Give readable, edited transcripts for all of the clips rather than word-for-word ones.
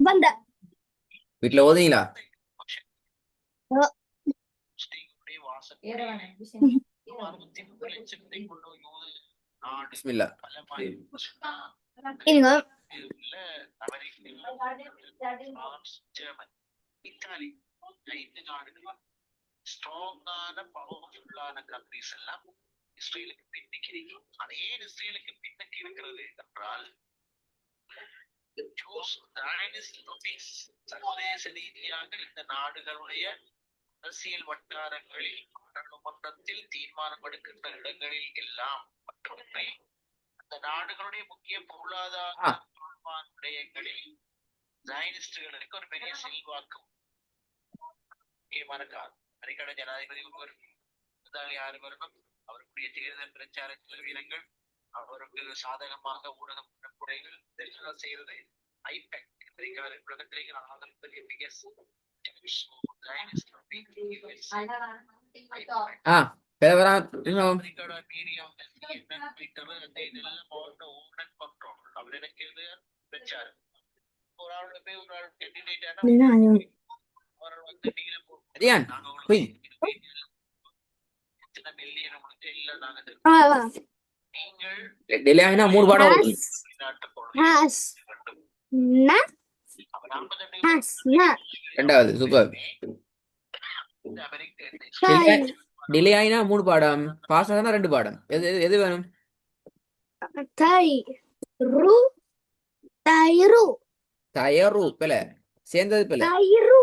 வந்த வீட்டுல ஓதுங்களா? பிஸ்மில்லா. இருங்க. இத்தாலி 5 நாடுகள் ஸ்ட்ராங்கான பவர்ஃபுல்லான கண்ட்ரிஸ் எல்லாம் இஸ்ரேலுக்கு பின்னுக்கு இருக்கு. அதே இஸ்ரேலுக்கு பின்னுக்கு இருக்கிறது என்றால் சர்வதேச ரீதியாக இந்த நாடுகளுடைய அரசியல் வட்டாரங்களில் நாடாளுமன்றத்தில் தீர்மானம் எடுக்கின்ற இடங்களில் எல்லாம் மற்றொன்றே அந்த நாடுகளுடைய முக்கிய பொருளாதார விடயங்களில் ஜாயினிஸ்டுகளுக்கு ஒரு பெரிய செல்வாக்கு முக்கியமான காரணம். அமெரிக்கான ஜனாதிபதி ஒருவர் யாரு வரணும், அவருடைய தேர்தல் பிரச்சார செலவினங்கள், அவருக்கு சாதகமாக ஊடகம் குறைகள் இதெல்லாம் செய்யறது ஐபேக் அமெரிக்கா உலகத்திலேயே பெரிய அவர் எனக்கு பிரச்சாரம் ஒரு ஆளோட போய் ஒரு ஆள் கேண்டிடேட் அவர் வந்து டீல போய் எத்தனை மில்லியன் முடிச்சு இல்ல நாங்க டெலியானா 3 பாடம் ரெண்டாவது சூப்பர். டிலே ஆயினா 3 பாடம், பாஸ் ஆனா 2 பாடம். எது வேணும்? தயரு பில சேர்ந்தது பில. தயிரு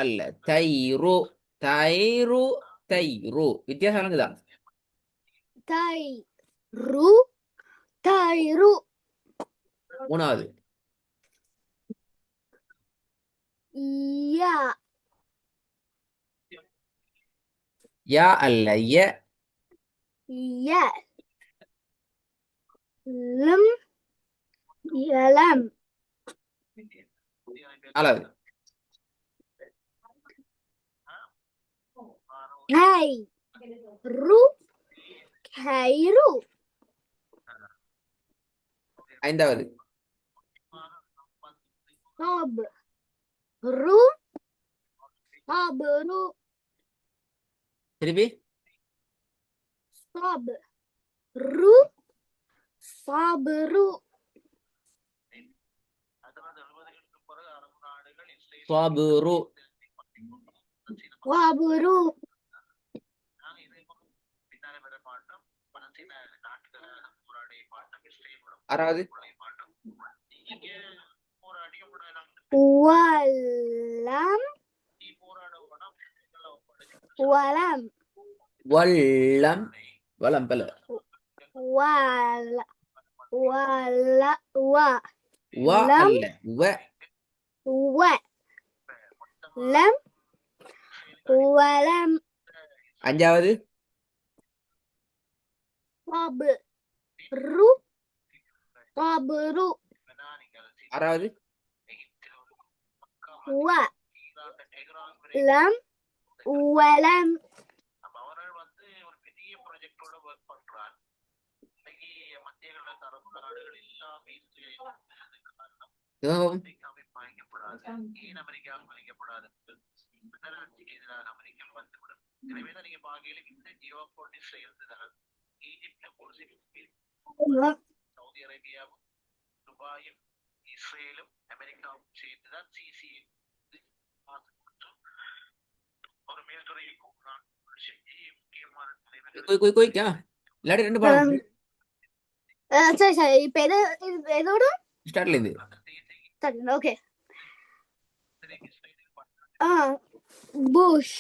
அல்ல, தயிரு. தயிரு தயிரு வித்தியாசம் இருக்குதா? மூணாவது யா அல்ல ய. அளவு ஐந்தாவது திருப்பி صابرو ஆறாவது வல்லம் வலம் பல வ அல்ல வ. அஞ்சாவது ஆறாவது சவுதி அரேபியாவும் துபாயும் இஸ்ரேலும் அமெரிக்காவும் சேர்ந்துதான் சிசி ஒரு மேல்துறையில் முக்கியமான ரெண்டு பாடம். சரி சரி இப்ப எதோட ஸ்டார்ட்ல இருந்து ஓகே. புஷ்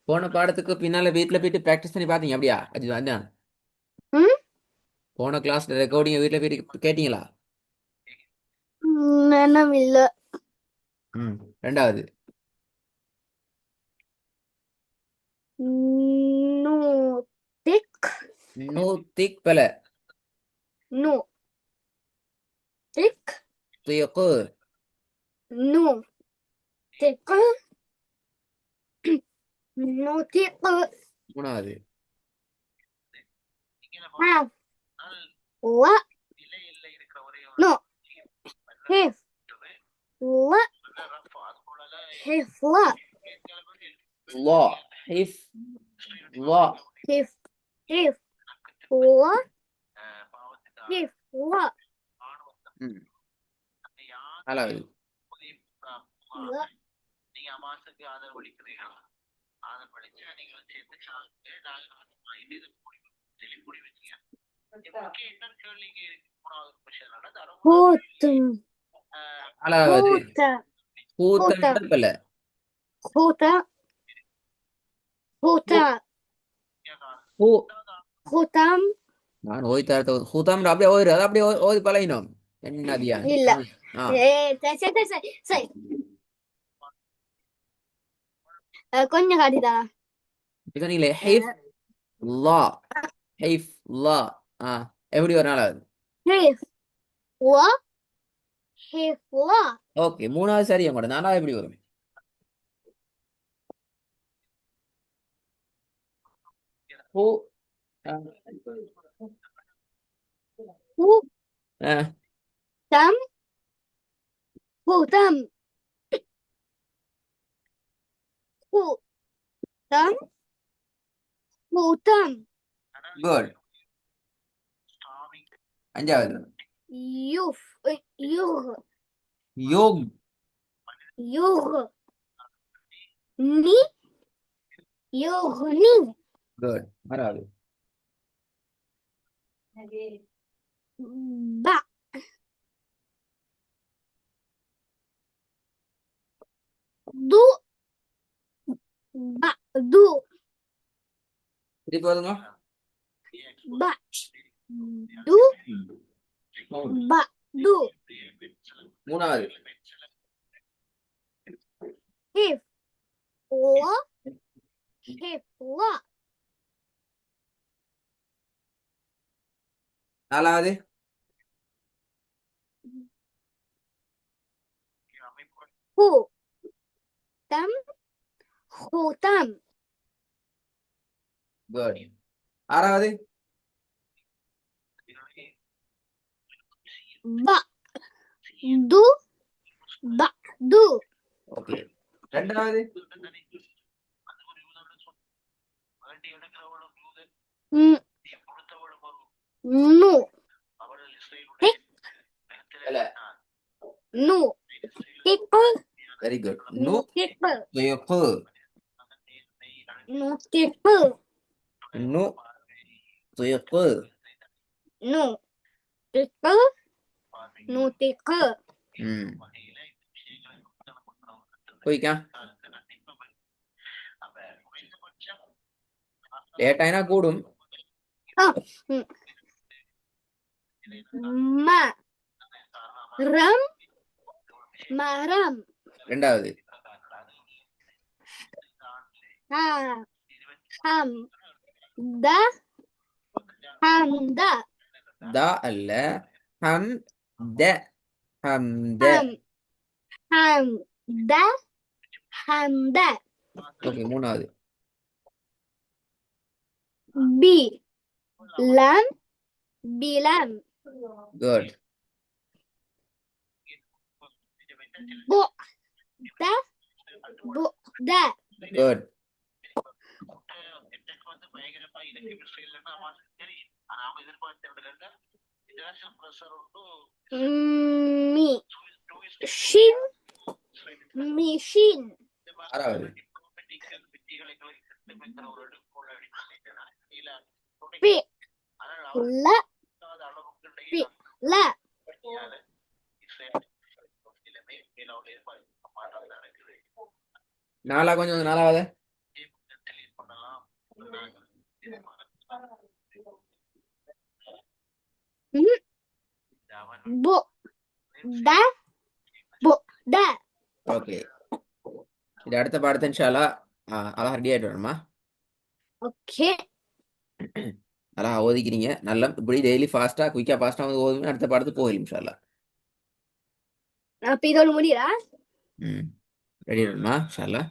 போன பாடத்துக்கு பின்னால வீட்டுல போயிட்டு பிராக்டிஸ் பண்ணி பாத்தீங்க அப்படியா? அதான் போன கிளாஸ்ல ரெக்கார்டிங் வீட்டுல போயிட்டு கேட்டீங்களா? இல்ல. ரெண்டாவது நோ திக் பல நோ திக் திக்கு நோ திக் نطق மூணாவது حرف ل நிலையில இருக்கிற ஒரே نو حرف ل حرف لا லா ஹிஃப் லா حرف حرف ل حرف لا நாலாவது ல நீங்க அமாசுக்கு ஆதரவளிக்கிறீர்களா? ஆதரவளிச்சு நீங்க சேர்த்து சாப்பிட்டு கூடி வச்சீங்க. இப்போக்கே இன்னொரு கேள்விக்கு மூணாவது கொஸ்டின் தரம் خوتم நாலாவது خوت கூத்தம் பல خوت خوت ஹூ خوتم நான் ஓய் தரத்த கூத்தம் அப்படியே ஓய்ரு அது அப்படியே ஓதி பழகினோம் என்ன அதியா இல்ல ஆ சரி கொஞ்சம் காட்டிதா நீங்களே ஹைஃப் லா ஹைஃப் லா ஆ எப்படி ஒரு நாளாவது حرف و حرف لا ஓகே மூணாவது சரி கூட நாலாவது எப்படி வரும் ஹூ خوتم خوتم خوتم خوتم குட் அஞ்சாவது يوف يوغ யோக் يوغ ني يغني குட் ஆறாவது ب دو دو திருப்பி வருங்க ب دو دو மூணாவது حرف لا حرف لا நாலாவது خوتم خوتم குட் ஆறாவது ب دو دو ஓகே ரெண்டாவது نو இல்ல نو تق வெரி குட் நூ تق துயப்பு نو تق நூ துயப்பு نو تق نو تق ம் போய்க்கா லேட் ஆயினா கூடும் ما رم مرم ரெண்டாவது ها حم د حمد தா அல்ல ஹம் த ஹம் த حم حمد حمد ஓகே மூணாவது بي لم بلم குட் بعد بعد குட் مي شين ميشين ஆறாவது بي لا بي لا நாலா கொஞ்சம் நாலாவது بو دا بو دا ஓகே இது அடுத்த பாடத்தை இன்ஷால்லா அழகா ரெடி ஆயிட்டு வரணுமா اوكي அழகா ஓதிக்கிறீங்க நல்லா இப்படி டெய்லி குயிக்கா ஃபாஸ்டா வந்து ஓதுங்க அடுத்த பாடத்துக்கு போகலாம் இன்ஷால்லா அப்ப இதோட முடியல ம் ரெடி ஆயிடணுமா இன்ஷால்லா